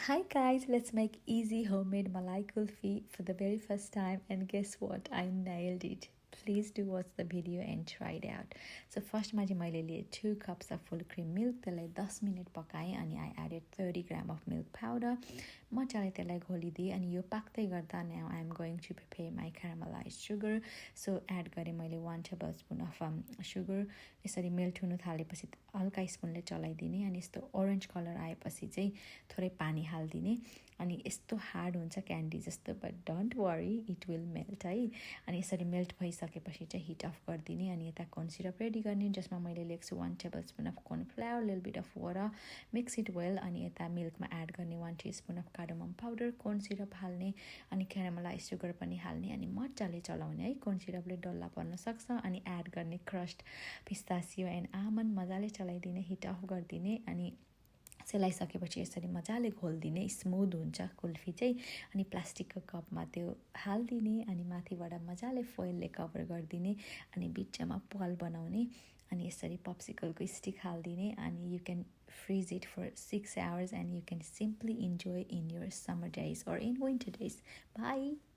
Hi guys, let's make easy homemade malai kulfi for the very first time, and guess what? I nailed it. Please do watch the video and try it out. So first मा चाहिँ मैले लिए 2 cups of full cream milk. त्यसलाई 10 minute पकाएँ अनि I added 30 gram of milk powder. मजाले त्यसलाई घोलिदिएँ अनि यो पाक्दै गर्दा now I am going to prepare my caramelized sugar. So add गरेँ मैले 1 tablespoon of sugar. यसरी मेल्ट हुन थालेपछि हल्का स्पुनले चलाइदिने अनि यस्तो ओरेन्ज कलर आएपछि चाहिँ थोरै पानी हाल्दिने अनि यस्तो हार्ड हुन्छ क्यान्डी जस्तो but don't worry it will melt है। अनि यसरी मेल्ट भइसकेपछि चाहिँ हिट अफ गरिदिने अनि यता कर्न सिरप रेडी गर्ने जसमा मैले लेख्छु छु 1 tablespoon of corn flour, little bit of water, mix it well अनि यता मिल्कमा एड गर्ने 1 teaspoon of cardamom powder, corn syrup हाल्ने अनि क्यारामलाइज सुगर पनि हाल्ने अनि मजाले चलाउने है। corn syrupले डल्ला पर्न सक्छ अनि एड गर्ने क्रस्ड पिस्ताचियो एन्ड आमन्ड मजाले चलाइदिने हिट अफ गरिदिने अनि सेलाइसकेपछि यसरी मजाले घोलिदिने स्मुथ हुन्छ कुल्फी चाहिँ अनि प्लास्टिकको कपमा त्यो हालिदिने अनि माथिबाट मजाले फोइलले कभर गरिदिने अनि बिचमा पल बनाउने अनि यसरी पप्सिकलको स्टिक हालिदिने अनि you can freeze it for 6 hours and you can simply enjoy in your summer days or in winter days. Bye.